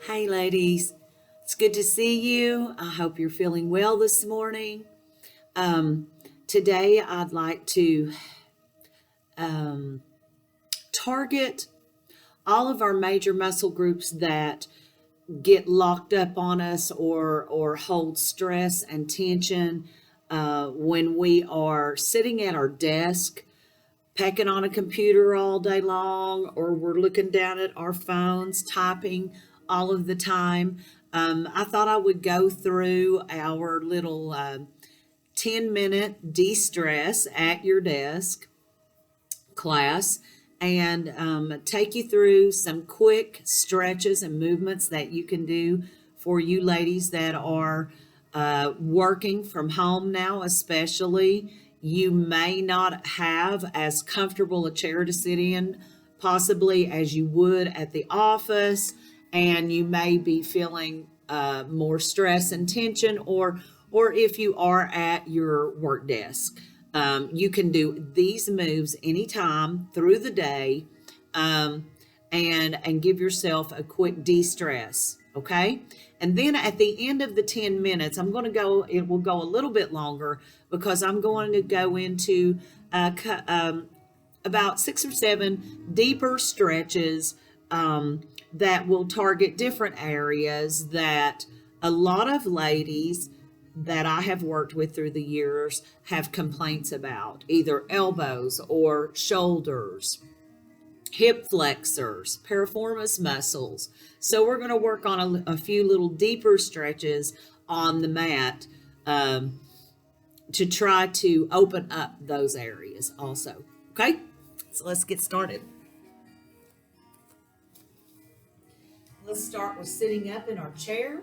Hey, ladies. It's good to see you. I hope you're feeling well this morning. Um, Today, I'd like to um, target all of our major muscle groups that get locked up on us or hold stress and tension when we are sitting at our desk, pecking on a computer all day long, or we're looking down at our phones, typing all of the time. I thought I would go through our little 10-minute de stress at your desk class and take you through some quick stretches and movements that you can do for you ladies that are working from home now, especially. You may not have as comfortable a chair to sit in, possibly, as you would at the office, and you may be feeling more stress and tension, or if you are at your work desk. You can do these moves anytime through the day, um, and give yourself a quick de-stress. Okay. And then at the end of the 10 minutes, it will go a little bit longer because I'm going to go into about 6 or 7 deeper stretches that will target different areas that a lot of ladies that I have worked with through the years have complaints about, either elbows or shoulders, hip flexors, piriformis muscles. So we're going to work on a few little deeper stretches on the mat um, to try to open up those areas also. Okay, so let's get started. Let's start with sitting up in our chair,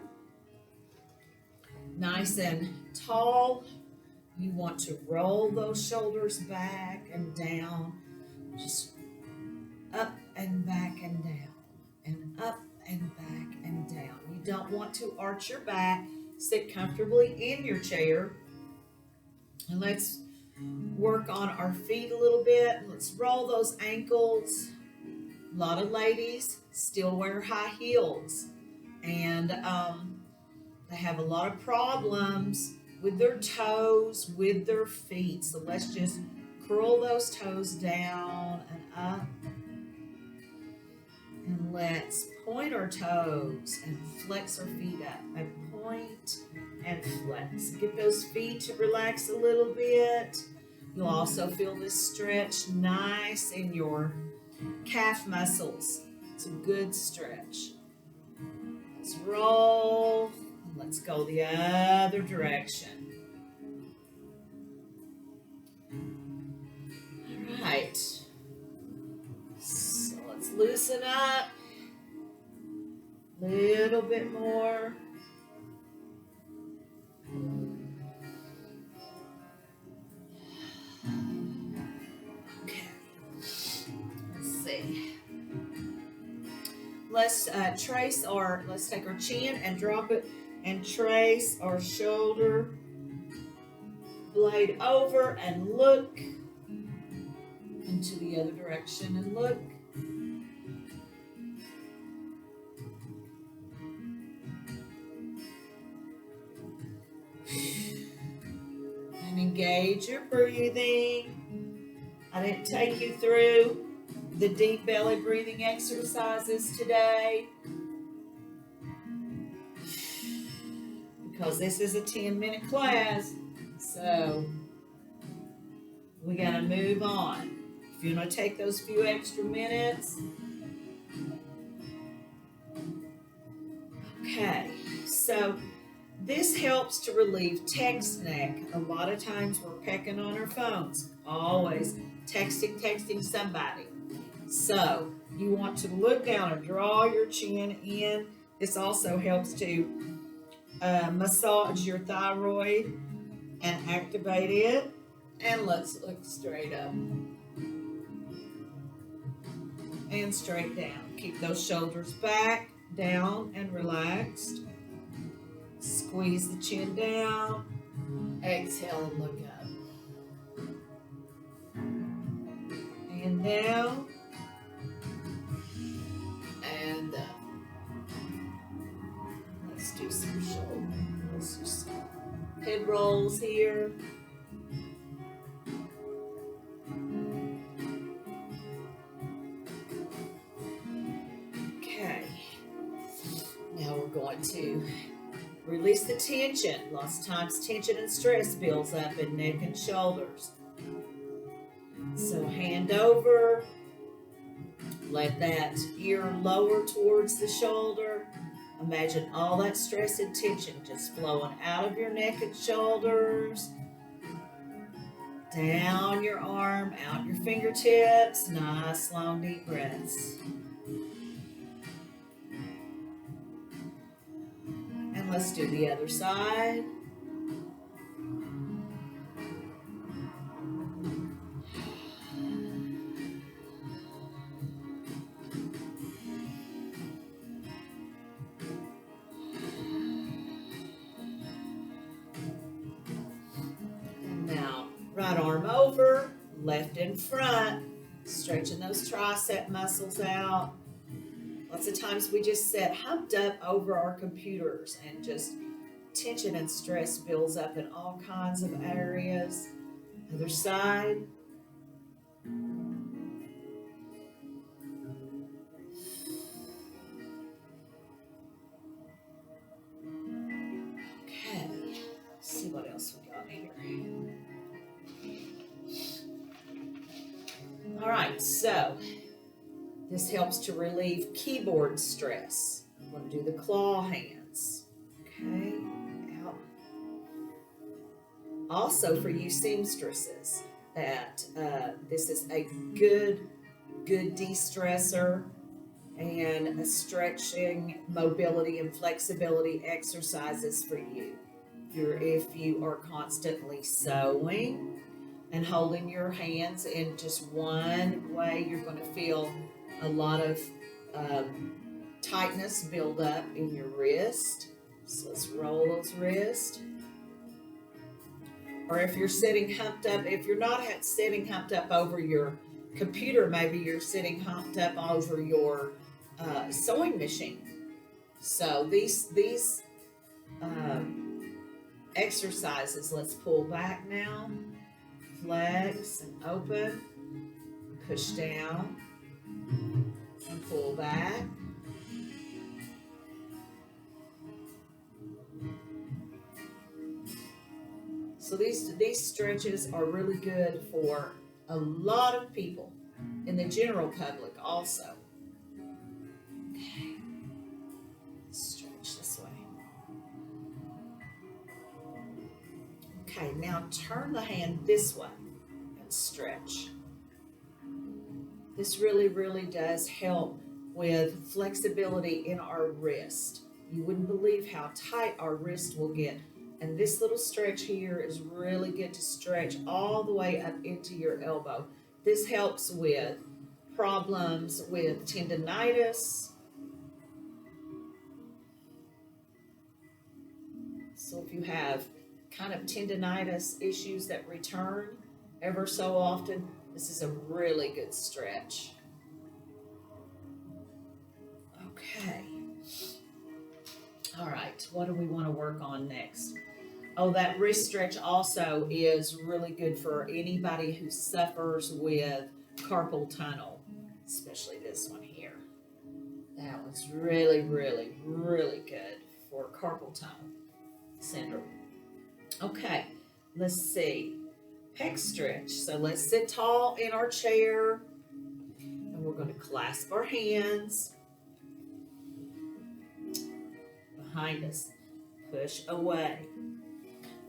nice and tall. You want to roll those shoulders back and down, just up and back and down, and up and back and down. You don't want to arch your back. Sit comfortably in your chair. And let's work on our feet a little bit. Let's roll those ankles. A lot of ladies still wear high heels, and they have a lot of problems with their toes, with their feet. So let's just curl those toes down and up. And let's point our toes and flex our feet up. And point and flex. Get those feet to relax a little bit. You'll also feel this stretch nice in your calf muscles. It's a good stretch. Let's roll. Let's go the other direction. All right. So let's loosen up a little bit more. Okay. Let's see. Let's let's take our chin and drop it and trace our shoulder blade over and look into the other direction and look. And engage your breathing. I didn't take you through the deep belly breathing exercises today because this is a 10-minute class. So we got to move on. If you want to take those few extra minutes. Okay, so this helps to relieve text neck. A lot of times we're pecking on our phones, always texting somebody. So you want to look down and draw your chin in. This also helps to massage your thyroid and activate it. And let's look straight up and straight down. Keep those shoulders back, down, and relaxed. Squeeze the chin down. Exhale and look up. And down. And up. do some shoulder. Let's do some head rolls here. Okay. Now we're going to release the tension. Lots of times tension and stress builds up in neck and shoulders. So hand over. Let that ear lower towards the shoulder. Imagine all that stress and tension just flowing out of your neck and shoulders, down your arm, out your fingertips. Nice long deep breaths. And let's do the other side. Right arm over, left in front, stretching those tricep muscles out. Lots of times we just sit humped up over our computers and just tension and stress builds up in all kinds of areas. Other side. Okay, let's see what else we got here. All right, so this helps to relieve keyboard stress. I'm going to do the claw hands. Okay, out. Also for you seamstresses, that this is a good de-stressor and a stretching, mobility, and flexibility exercises for you. If you are constantly sewing and holding your hands in just one way, you're going to feel a lot of tightness build up in your wrist. So let's roll those wrists. Or if you're sitting humped up, if you're not sitting humped up over your computer, maybe you're sitting humped up over your sewing machine. So these exercises, let's pull back now. Flex and open, push down and pull back. So these stretches are really good for a lot of people in the general public also. Okay, stretch this way. Okay, now turn the hand this way and stretch. This really does help with flexibility in our wrist. You wouldn't believe how tight our wrist will get. And this little stretch here is really good to stretch all the way up into your elbow. This helps with problems with tendonitis. So if you have kind of tendonitis issues that return ever so often, this is a really good stretch. Okay. All right, what do we want to work on next? Oh, that wrist stretch also is really good for anybody who suffers with carpal tunnel, especially this one here. That one's really good for carpal tunnel syndrome. Okay, let's see. Pec stretch. So let's sit tall in our chair, and we're going to clasp our hands behind us. Push away.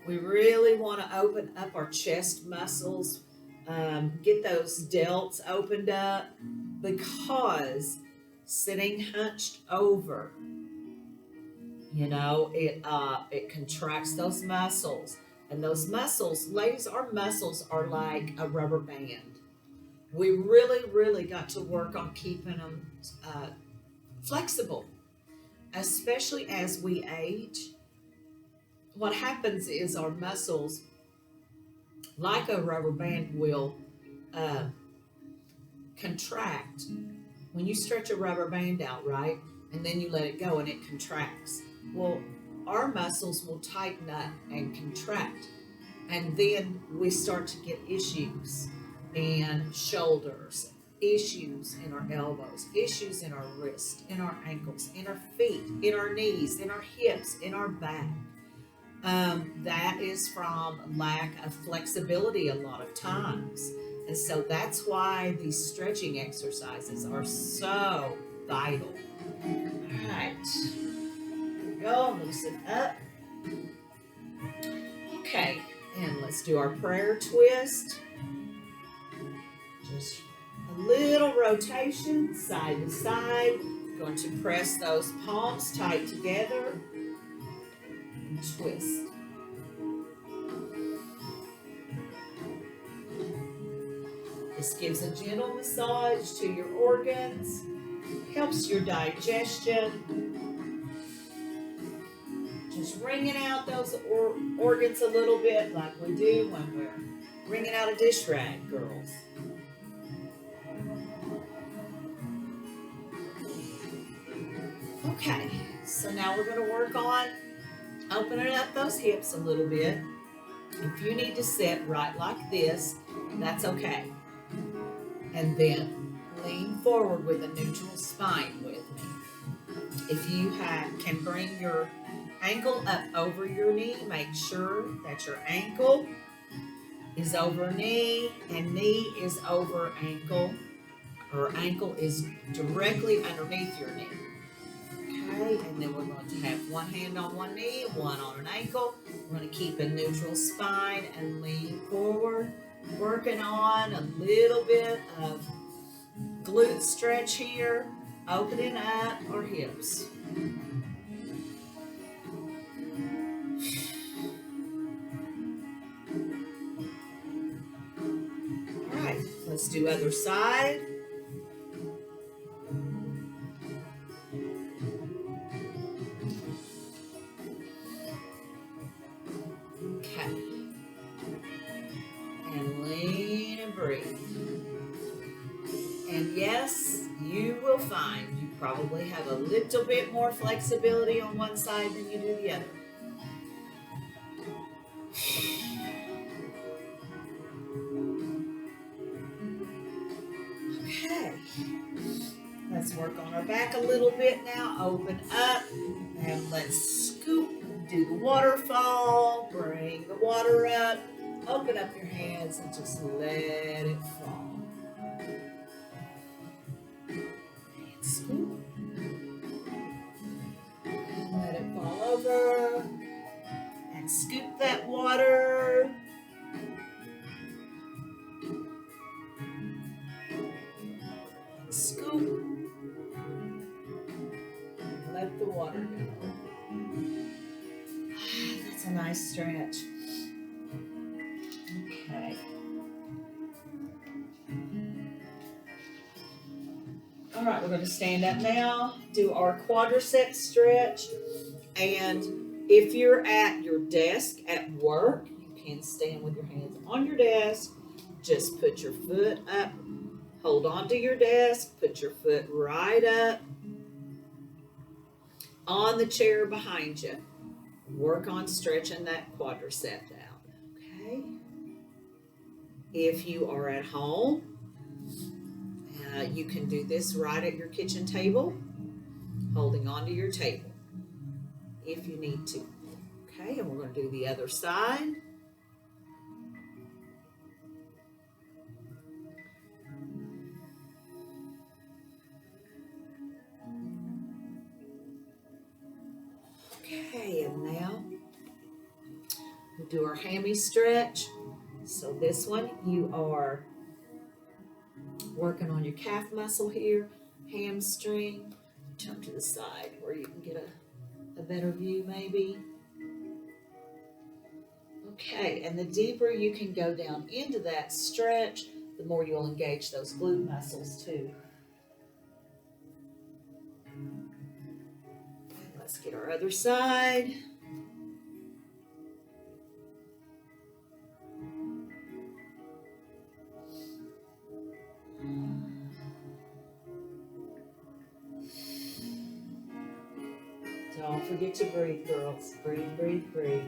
We really want to open up our chest muscles, get those delts opened up, because sitting hunched over, it contracts those muscles. And those muscles, ladies, our muscles are like a rubber band. We really got to work on keeping them flexible, especially as we age. What happens is our muscles, like a rubber band, will contract. When you stretch a rubber band out, right, and then you let it go and it contracts. Well, our muscles will tighten up and contract. And then we start to get issues in shoulders, issues in our elbows, issues in our wrists, in our ankles, in our feet, in our knees, in our hips, in our back. That is from lack of flexibility a lot of times. And so that's why these stretching exercises are so vital. All right, here we go, loosen up. Okay, and let's do our prayer twist. Just a little rotation, side to side. Going to press those palms tight together and twist. This gives a gentle massage to your organs, helps your digestion. Just wringing out those organs a little bit like we do when we're wringing out a dish rag, girls. Okay, so now we're going to work on opening up those hips a little bit. If you need to sit right like this, that's okay. And then lean forward with a neutral spine with me. If you can bring your ankle up over your knee, make sure that your ankle is over knee and knee is over ankle, or ankle is directly underneath your knee. Okay, and then we're going to have one hand on one knee, one on an ankle. We're going to keep a neutral spine and lean forward, working on a little bit of glute stretch here, opening up our hips. All right, let's do other side. Okay. And lean and breathe. And yes, you will find you probably have a little bit more flexibility on one side than you do the other. Okay. Let's work on our back a little bit now. Open up and let's scoop. Do the waterfall. Bring the water up. Open up your hands and just let it fall. And scoop. And let it fall over. And scoop that water. And scoop. And let the water go. That's a nice stretch. Okay. All right, we're going to stand up now, do our quadricep stretch. And if you're at your desk at work, you can stand with your hands on your desk. Just put your foot up, hold on to your desk, put your foot right up on the chair behind you. Work on stretching that quadricep out, okay? If you are at home, you can do this right at your kitchen table, holding onto your table if you need to. Okay, and we're going to do the other side. Okay, and now we'll do our hammy stretch. So this one, you are working on your calf muscle here, hamstring. Turn to the side where you can get a better view maybe. Okay, and the deeper you can go down into that stretch, the more you'll engage those glute muscles too. Let's get our other side. Don't forget to breathe, girls. Breathe, breathe, breathe.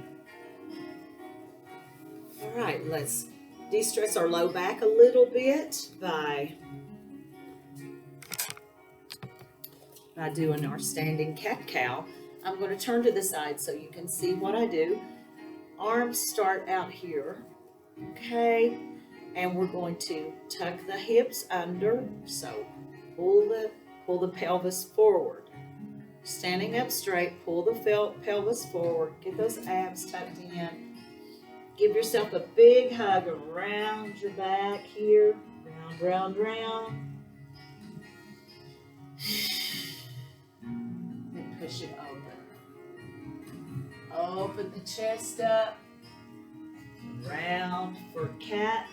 All right, let's de-stress our low back a little bit by doing our standing cat-cow. I'm going to turn to the side so you can see what I do. Arms start out here, okay? And we're going to tuck the hips under, so pull the pelvis forward. Standing up straight, pull the pelvis forward, get those abs tucked in. Give yourself a big hug around your back here, round, round, round. Then push it open. Open the chest up, round for cat.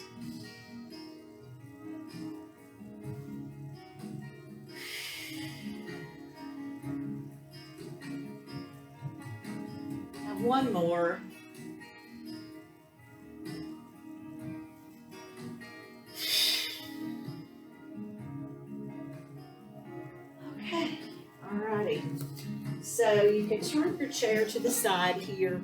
One more. Okay, alrighty. So you can turn your chair to the side here.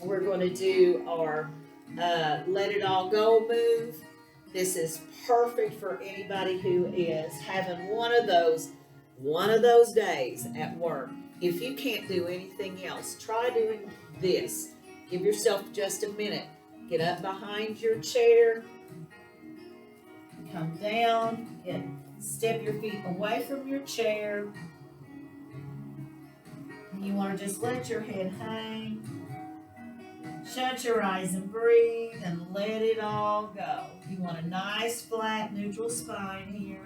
We're going to do our let it all go move. This is perfect for anybody who is having one of those days at work. If you can't do anything else, try doing this. Give yourself just a minute. Get up behind your chair. Come down. Step your feet away from your chair. And you want to just let your head hang. Shut your eyes and breathe and let it all go. You want a nice, flat, neutral spine here.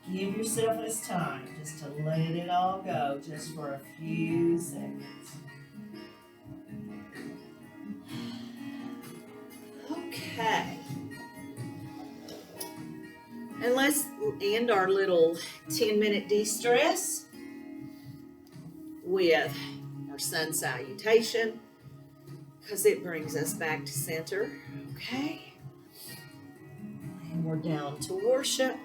Give yourself this time just to let it all go just for a few seconds. Okay. And let's end our little 10-minute de-stress with our sun salutation because it brings us back to center. Okay. And we're down to worship.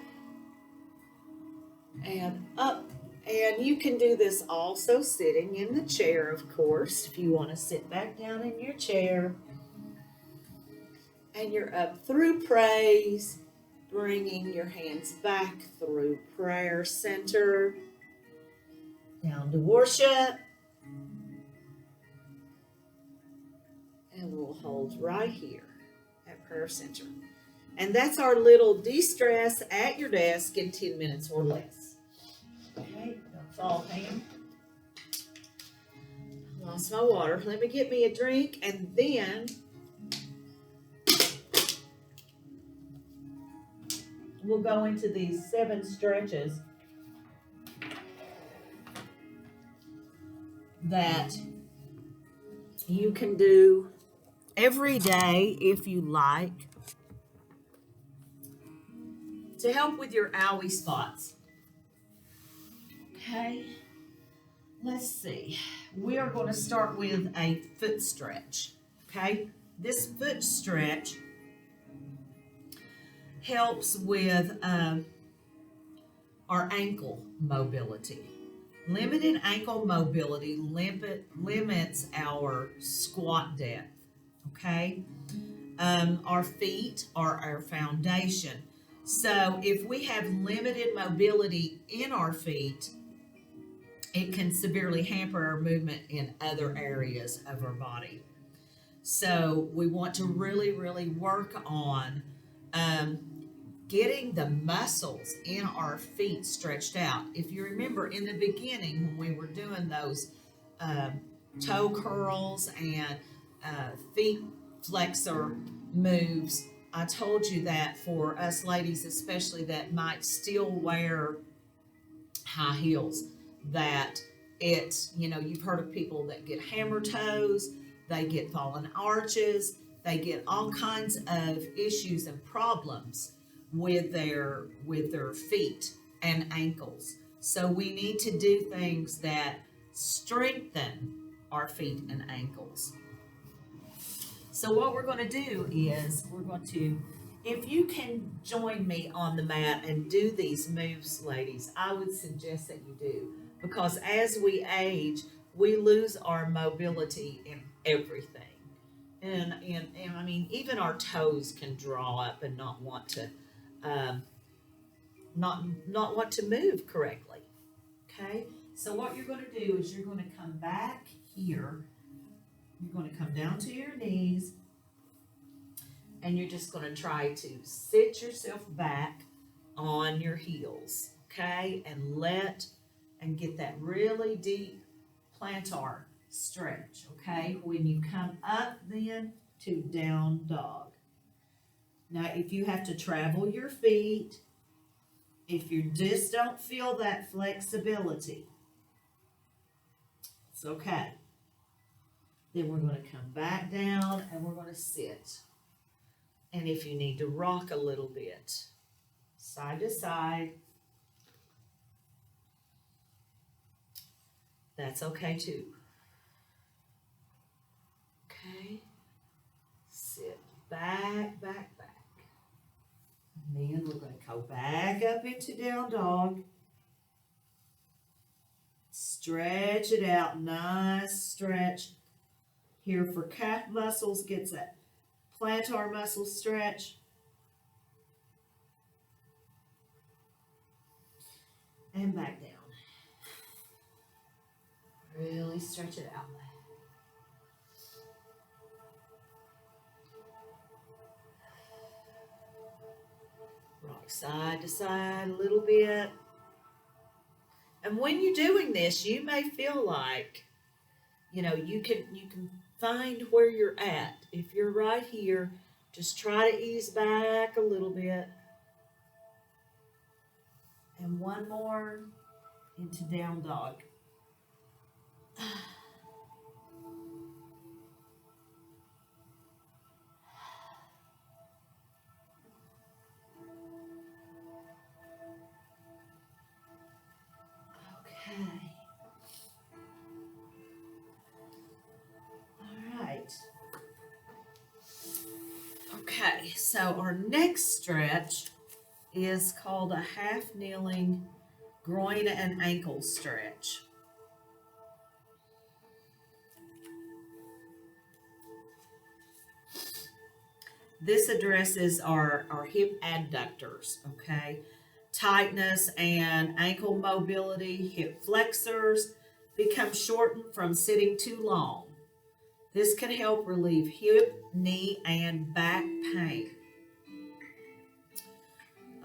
And up, and you can do this also sitting in the chair, of course, if you want to sit back down in your chair. And you're up through praise, bringing your hands back through prayer center, down to worship, and we'll hold right here at prayer center. And that's our little de-stress at your desk in 10 minutes or less. Okay, don't fall, Pam. Lost my water. Let me get me a drink, and then we'll go into these 7 stretches that you can do every day if you like to help with your owie spots. Okay, let's see. We are going to start with a foot stretch. Okay, this foot stretch helps with our ankle mobility. Limited ankle mobility limits our squat depth. Okay, our feet are our foundation. So if we have limited mobility in our feet, it can severely hamper our movement in other areas of our body. So we want to really, really work on getting the muscles in our feet stretched out. If you remember in the beginning when we were doing those toe curls and feet flexor moves, I told you that for us ladies especially that might still wear high heels, that it's, you've heard of people that get hammer toes, they get fallen arches, they get all kinds of issues and problems with their feet and ankles. So we need to do things that strengthen our feet and ankles. So what we're going to do is we're going to, if you can join me on the mat and do these moves, ladies, I would suggest that you do. Because as we age, we lose our mobility in everything. And I mean, even our toes can draw up and not want to, um, not want to move correctly. Okay, so what you're going to do is you're going to come back here. You're going to come down to your knees, and you're just going to try to sit yourself back on your heels. Okay, and get that really deep plantar stretch. Okay, when you come up then to down dog. Now, if you have to travel your feet, if you just don't feel that flexibility, it's okay. Then we're going to come back down and we're going to sit. And if you need to rock a little bit, side to side, that's okay too. Okay. Sit back, back, back. And then we're going to go back up into down dog. Stretch it out, nice stretch. Here for calf muscles, gets that plantar muscle stretch. And back down. Really stretch it out. Rock side to side a little bit. And when you're doing this, you may feel like, you can find where you're at. If you're right here, just try to ease back a little bit. And one more into down dog. Okay. All right. Okay, so our next stretch is called a half kneeling groin and ankle stretch. This addresses our hip adductors, okay? Tightness and ankle mobility, hip flexors become shortened from sitting too long. This can help relieve hip, knee, and back pain.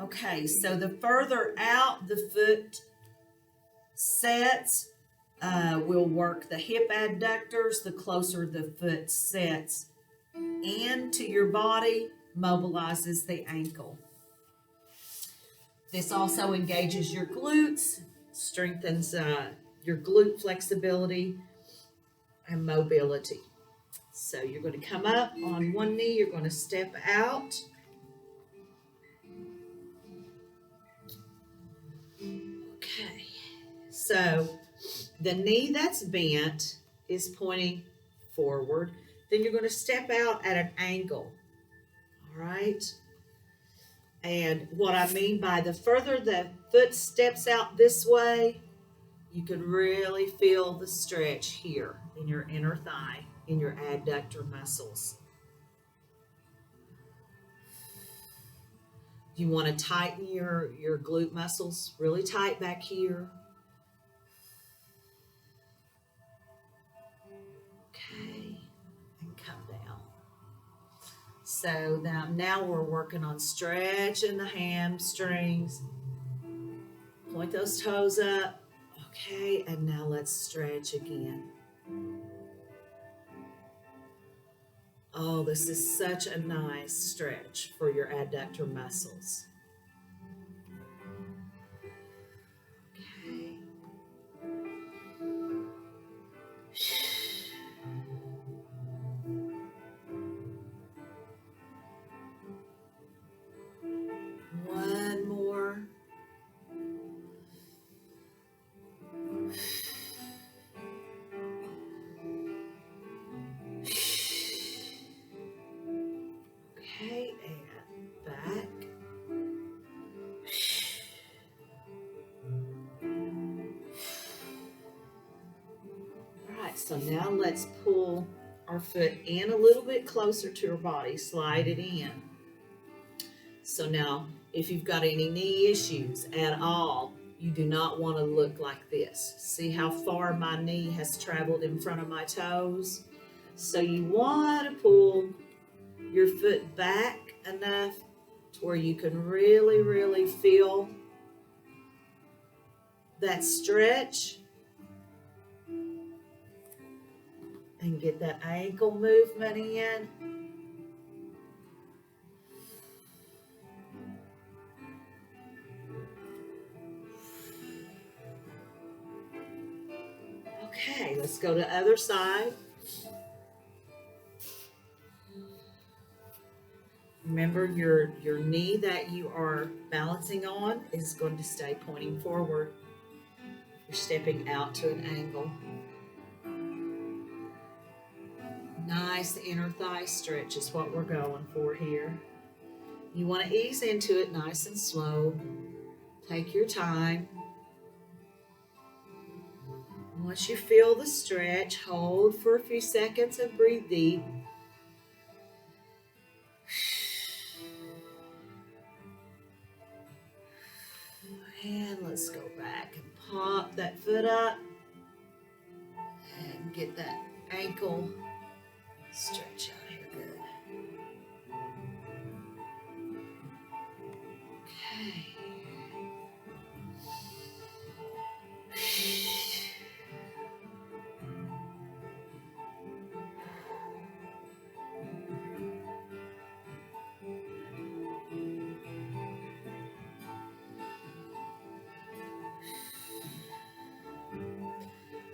Okay, so the further out the foot sets, will work the hip adductors. The closer the foot sets into your body, mobilizes the ankle. This also engages your glutes, strengthens your glute flexibility and mobility. So you're going to come up on one knee, you're going to step out. Okay, so the knee that's bent is pointing forward. Then you're going to step out at an angle. All right. And what I mean by the further the foot steps out this way, you can really feel the stretch here in your inner thigh, in your adductor muscles. You want to tighten your glute muscles really tight back here. Okay, and come down. So now we're working on stretching the hamstrings. Point those toes up. Okay, and now let's stretch again. Oh, this is such a nice stretch for your adductor muscles. Okay. One more. So now let's pull our foot in a little bit closer to our body, slide it in. So now, if you've got any knee issues at all, you do not want to look like this. See how far my knee has traveled in front of my toes? So you want to pull your foot back enough to where you can really, really feel that stretch and get that ankle movement in. Okay, let's go to the other side. Remember, your knee that you are balancing on is going to stay pointing forward. You're stepping out to an angle. Nice inner thigh stretch is what we're going for here. You want to ease into it nice and slow. Take your time. Once you feel the stretch, hold for a few seconds and breathe deep. And let's go back and pop that foot up and get that ankle stretch out here. Good. Okay.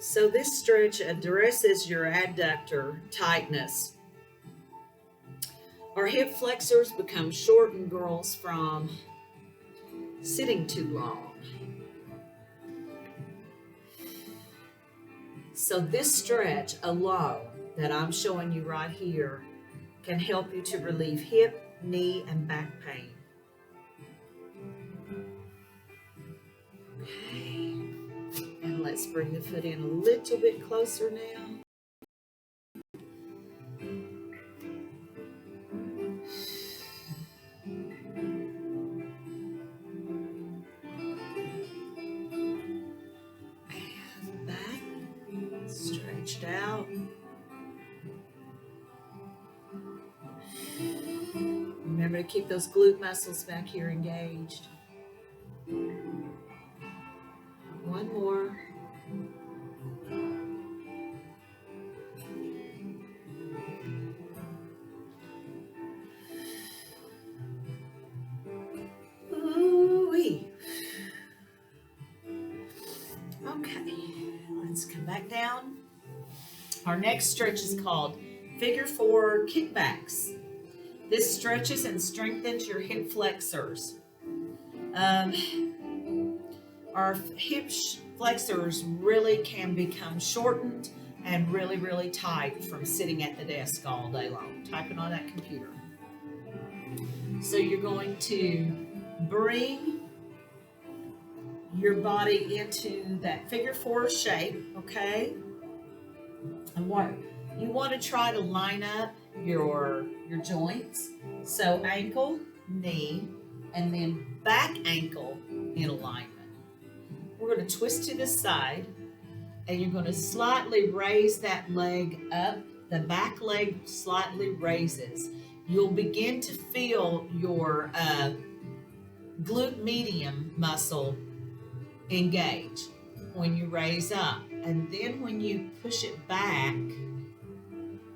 So this stretch addresses your adductor tightness. Our hip flexors become shortened, girls, from sitting too long. So this stretch alone that I'm showing you right here can help you to relieve hip, knee, and back pain. Okay. And let's bring the foot in a little bit closer now. And back, stretched out. Remember to keep those glute muscles back here engaged. One more. Ooh-wee. Okay, let's come back down. Our next stretch is called Figure 4 Kickbacks. This stretches and strengthens your hip flexors. Our hip flexors really can become shortened and really, really tight from sitting at the desk all day long, typing on that computer. So you're going to bring your body into that figure 4 shape, okay? And what you want to try to line up your joints. So ankle, knee, and then back ankle in alignment. We're going to twist to the side, and you're going to slightly raise that leg up. The back leg slightly raises. You'll begin to feel your glute medium muscle engage when you raise up. And then when you push it back,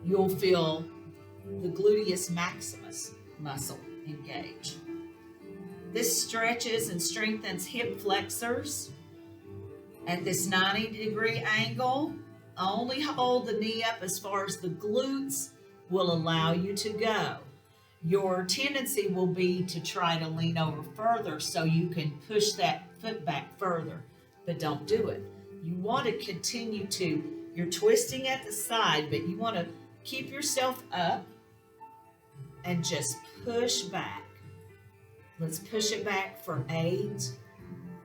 you'll feel the gluteus maximus muscle engage. This stretches and strengthens hip flexors. At this 90-degree angle, only hold the knee up as far as the glutes will allow you to go. Your tendency will be to try to lean over further so you can push that foot back further, but don't do it. You want to continue to, you're twisting at the side, but you want to keep yourself up and just push back. Let's push it back for 8,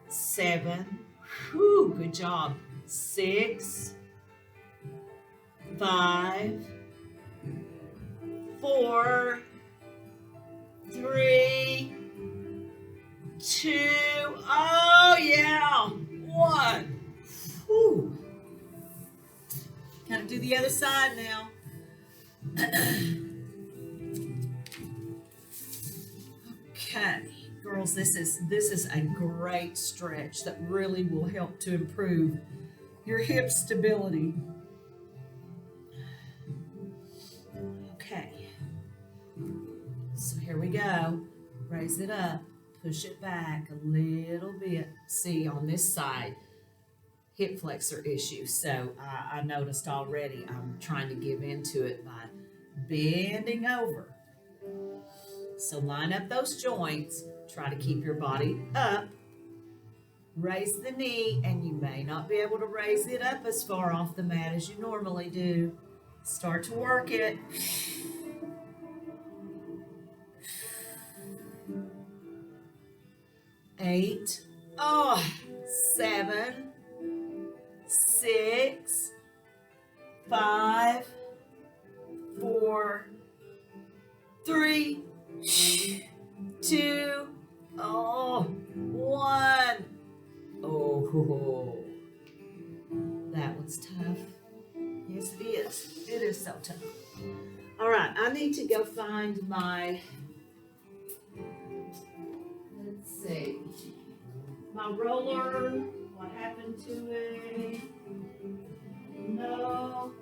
7, whew, good job, 6, 5, 4, 3, 2, oh yeah, 1. Whew. Gotta do the other side now. Okay, girls, this is a great stretch that really will help to improve your hip stability. Okay, so here we go. Raise it up, push it back a little bit. See, on this side, hip flexor issue. So I noticed already I'm trying to give into it by bending over. So line up those joints, try to keep your body up, raise the knee, and you may not be able to raise it up as far off the mat as you normally do. Start to work it. 8, 7, 6, 5, 4, 3, 2, 1. Oh, that was tough. Yes, it is. It is so tough. All right, I need to go find my, let's see, my roller. What happened to it? No.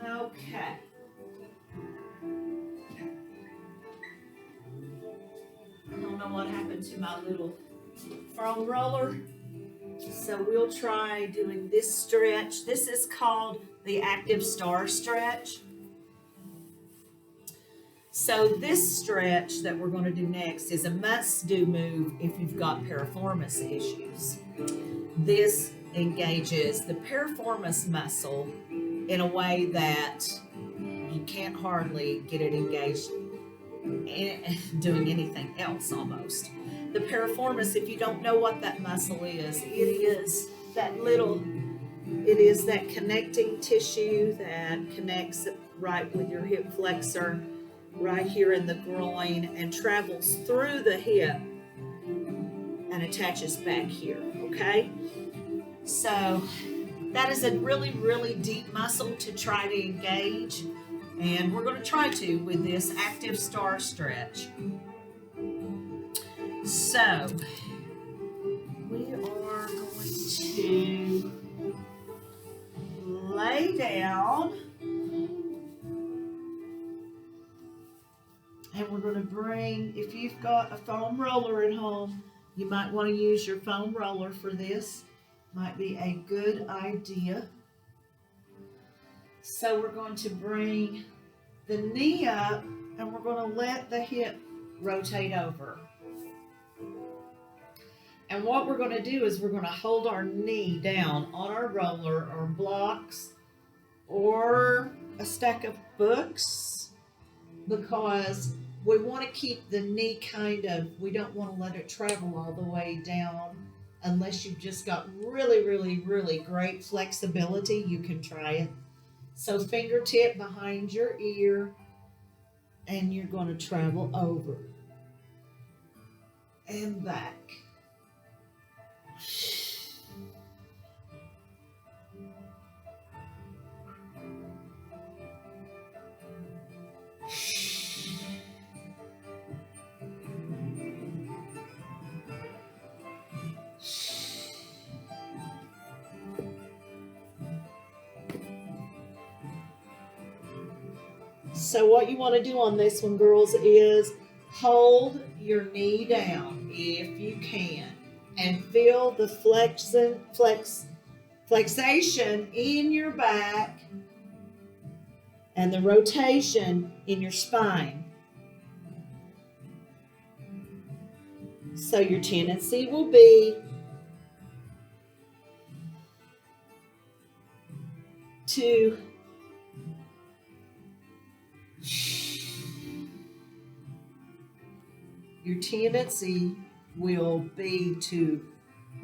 Okay. I don't know what happened to my little foam roller. So we'll try doing this stretch. This is called the Active Star Stretch. So this stretch that we're going to do next is a must-do move if you've got piriformis issues. This engages the piriformis muscle in a way that you can't hardly get it engaged doing anything else almost. The piriformis, if you don't know what that muscle is, it is that connecting tissue that connects right with your hip flexor, right here in the groin, and travels through the hip and attaches back here, okay? So that is a really, really deep muscle to try to engage, and we're going to try to with this Active Star Stretch. So we are going to lay down, and we're going to bring, if you've got a foam roller at home, you might want to use your foam roller for this. Might be a good idea. So we're going to bring the knee up, and we're going to let the hip rotate over. And what we're going to do is we're going to hold our knee down on our roller or blocks or a stack of books, because we want to keep the knee we don't want to let it travel all the way down. Unless you've just got really, really, really great flexibility, you can try it. So fingertip behind your ear, and you're going to travel over and back. So what you want to do on this one, girls, is hold your knee down if you can and feel the flexation in your back and the rotation in your spine. So your tendency will be to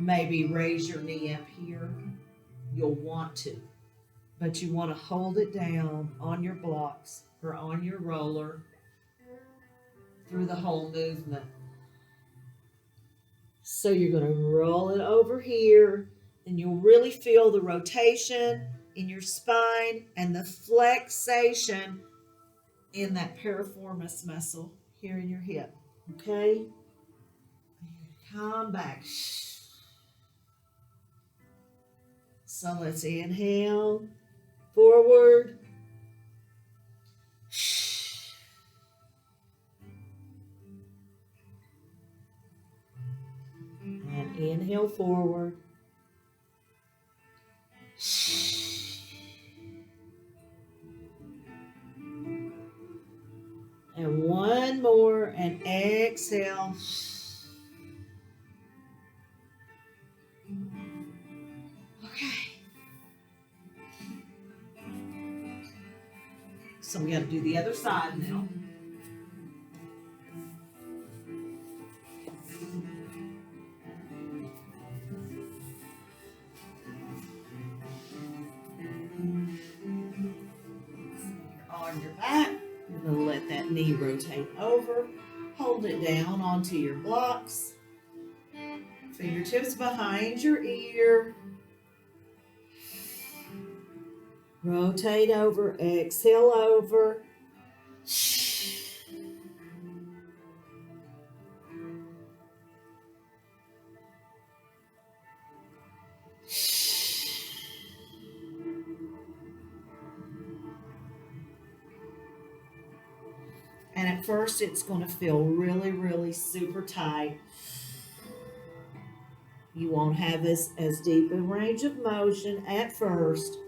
maybe raise your knee up here. You'll want to, but you want to hold it down on your blocks or on your roller through the whole movement. So you're going to roll it over here, and you'll really feel the rotation in your spine and the flexation in that piriformis muscle here in your hip. Okay? Come back. So let's inhale forward. And inhale forward. And one more, and exhale. Okay. So we got to do the other side now. On your back, you're going to let that knee rotate over. Hold it down onto your blocks. Fingertips behind your ear. Rotate over, exhale over. And at first it's going to feel really, really super tight. You won't have this as deep a range of motion at first.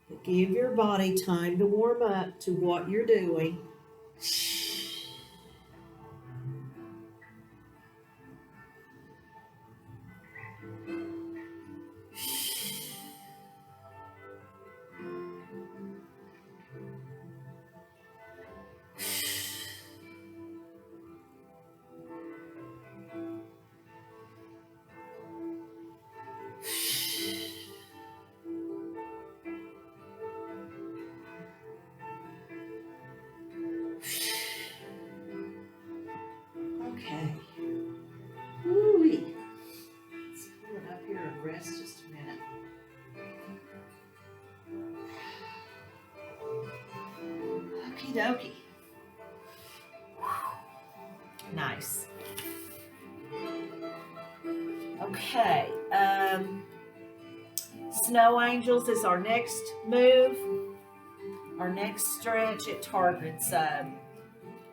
But give your body time to warm up to what you're doing. Okay. Woo-wee. Let's pull it up here and rest just a minute. Okie dokie. Nice. Okay. Snow Angels is our next move. Our next stretch. It targets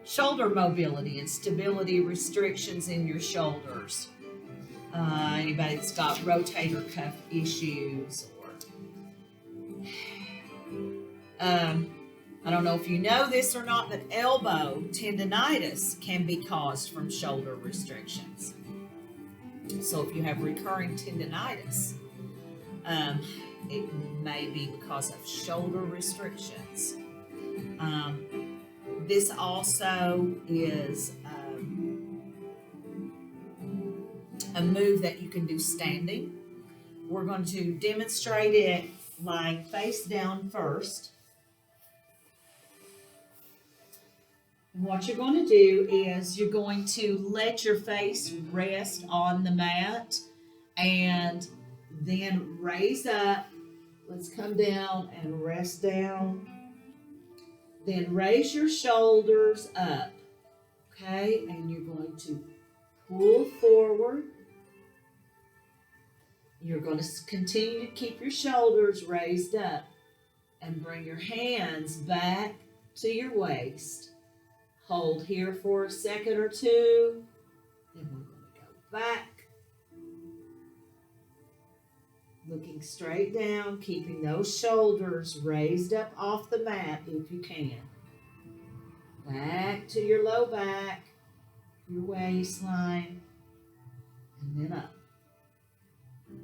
shoulder mobility and stability restrictions in your shoulders. Anybody that's got rotator cuff issues, or I don't know if you know this or not, but elbow tendonitis can be caused from shoulder restrictions. So if you have recurring tendonitis, it may be because of shoulder restrictions. This also is a move that you can do standing. We're going to demonstrate it lying face down first. And what you're going to do is you're going to let your face rest on the mat and then raise up. Let's come down and rest down. Then raise your shoulders up, okay? And you're going to pull forward. You're going to continue to keep your shoulders raised up and bring your hands back to your waist. Hold here for a second or two. Then we're going to go back. Looking straight down, keeping those shoulders raised up off the mat if you can. Back to your low back, your waistline, and then up.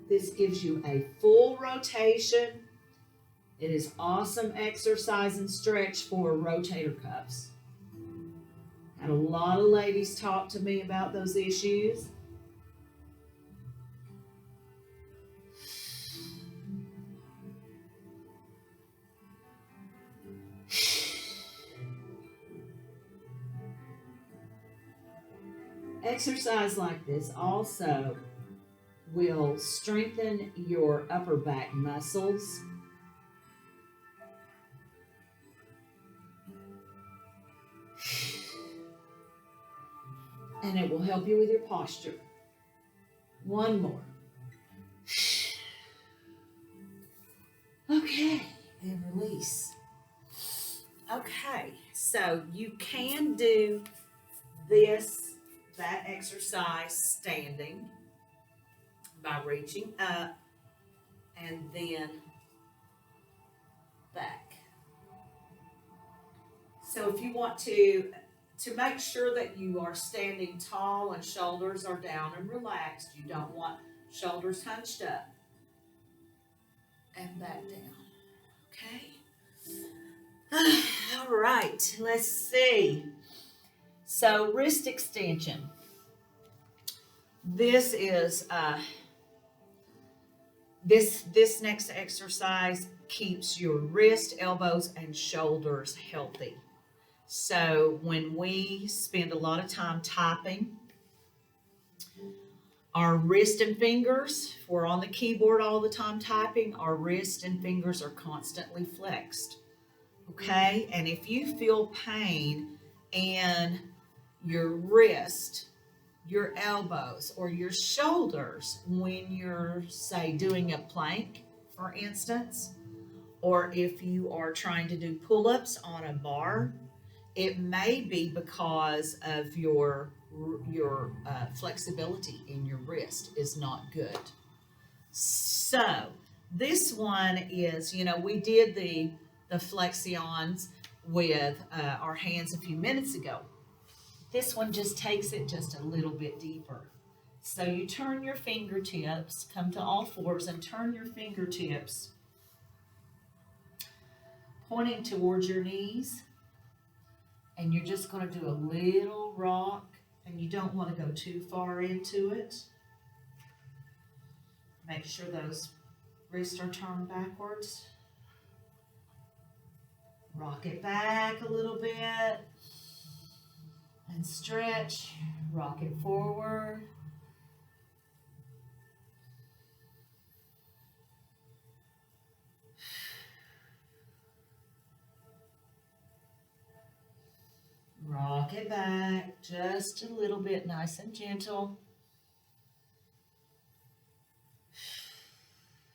This gives you a full rotation. It is awesome exercise and stretch for rotator cuffs. Had a lot of ladies talk to me about those issues. Exercise like this also will strengthen your upper back muscles. And it will help you with your posture. One more. Okay, and release. Okay, so you can do that exercise standing by reaching up and then back. So if you want to make sure that you are standing tall and shoulders are down and relaxed, you don't want shoulders hunched up and back down. Okay. All right, let's see. So wrist extension. This is this next exercise keeps your wrist, elbows, and shoulders healthy. So when we spend a lot of time typing, our wrist and fingers, if we're on the keyboard all the time typing, our wrist and fingers are constantly flexed. Okay, and if you feel pain in your wrist, your elbows, or your shoulders when you're, say, doing a plank, for instance, or if you are trying to do pull-ups on a bar, it may be because of your flexibility in your wrist is not good. So this one is, we did the flexions with our hands a few minutes ago. This one just takes it just a little bit deeper. So you turn your fingertips, come to all fours and turn your fingertips pointing towards your knees. And you're just going to do a little rock, and you don't want to go too far into it. Make sure those wrists are turned backwards. Rock it back a little bit and stretch. Rock it forward. Rock it back just a little bit, nice and gentle.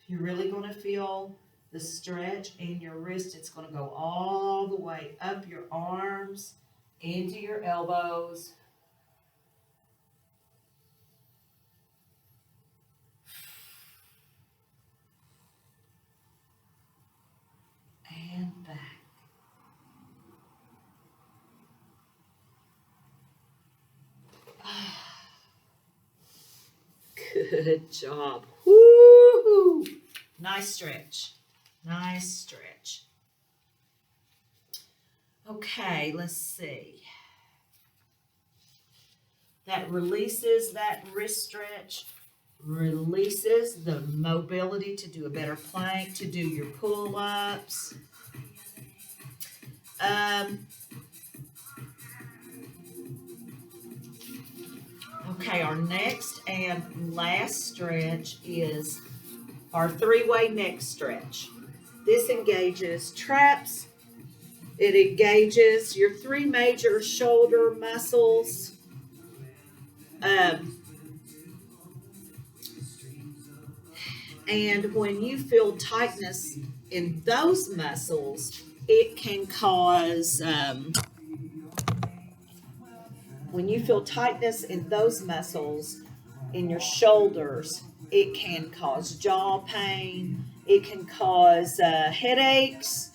You're really going to feel the stretch in your wrist. It's going to go all the way up your arms, into your elbows. And back. Good job. Woo-hoo. Nice stretch. Nice stretch. Okay, let's see. That releases that wrist stretch, releases the mobility to do a better plank, to do your pull-ups. Okay, our next and last stretch is our three-way neck stretch. This engages traps. It engages your three major shoulder muscles. And when you feel tightness in those muscles, it can cause, when you feel tightness in those muscles in your shoulders, it can cause jaw pain, it can cause headaches,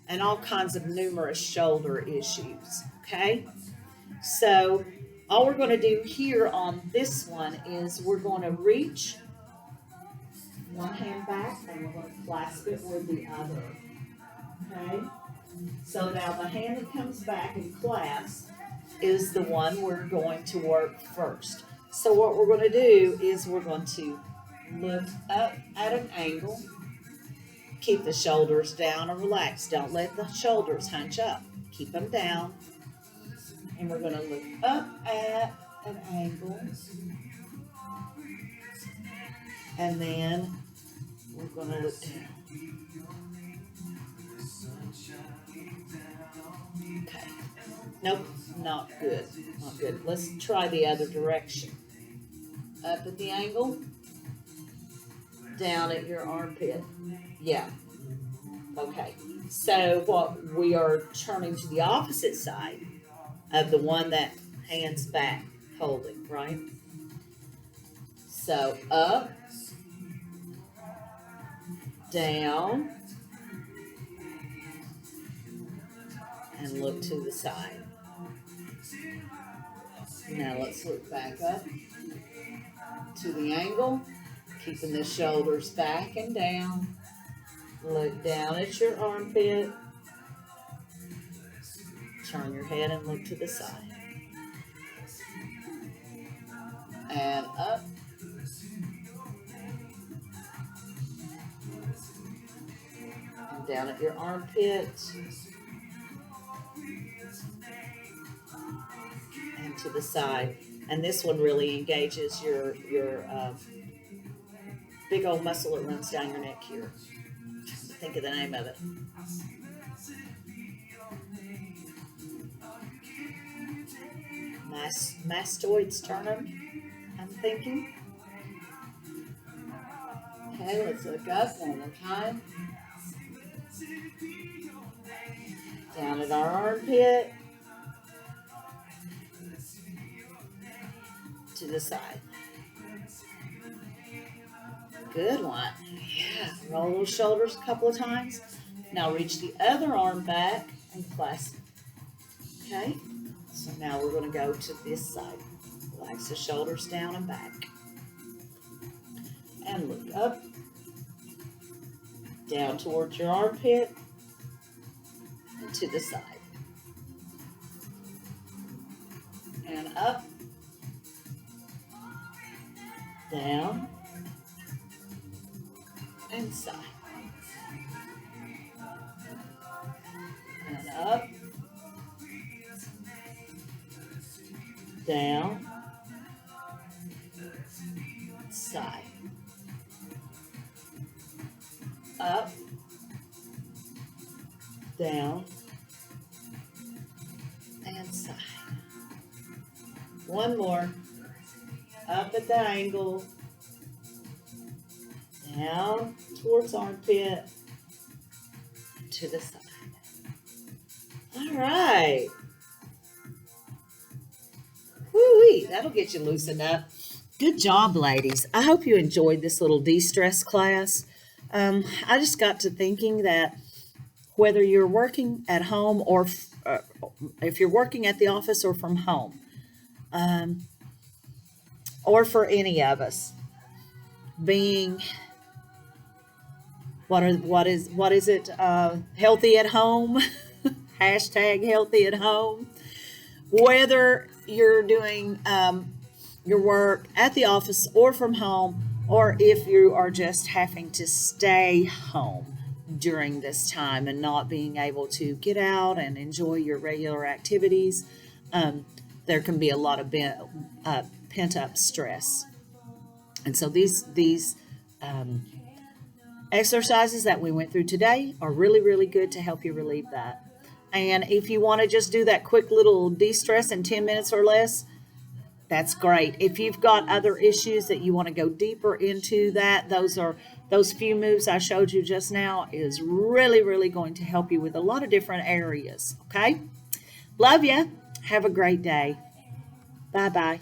and all kinds of numerous shoulder issues, okay? So all we're going to do here on this one is we're going to reach one hand back and we're going to clasp it with the other, okay? So now the hand that comes back and clasps, is the one we're going to work first. So what we're going to do is we're going to look up at an angle, keep the shoulders down and relax. Don't let the shoulders hunch up. Keep them down. And we're going to look up at an angle. And then we're going to look down. Okay. Nope, not good. Not good. Let's try the other direction. Up at the angle. Down at your armpit. Yeah. Okay. So what we are turning to the opposite side of the one that hands back holding, right? So up, down, and look to the side. Now let's look back up to the angle, keeping the shoulders back and down. Look down at your armpit. Turn your head and look to the side. And up. And down at your armpit. And to the side. And this one really engages your big old muscle that runs down your neck here. Think of the name of it. Mastoid sternum, I'm thinking. Okay, let's look up one more time. Down at our armpit. To the side. Good one. Yeah. Roll those shoulders a couple of times. Now reach the other arm back and clasp. Okay. So now we're going to go to this side. Relax the shoulders down and back. And look up. Down towards your armpit. And to the side. And up. Down. And side. And up. Down. Side. Up. Down. And side. One more. Up at the angle. Down towards armpit. To the side. All right. Woo-wee, that'll get you loosened up. Good job, ladies. I hope you enjoyed this little de-stress class. I just got to thinking that whether you're working at home or if you're working at the office or from home, or for any of us, being what is it? Healthy at home. Hashtag healthy at home. Whether you're doing your work at the office or from home, or if you are just having to stay home during this time and not being able to get out and enjoy your regular activities, there can be a lot of pent-up stress. And so these exercises that we went through today are really, really good to help you relieve that. And if you want to just do that quick little de-stress in 10 minutes or less, that's great. If you've got other issues that you want to go deeper into that, those few moves I showed you just now is really, really going to help you with a lot of different areas. Okay? Love you. Have a great day. Bye-bye.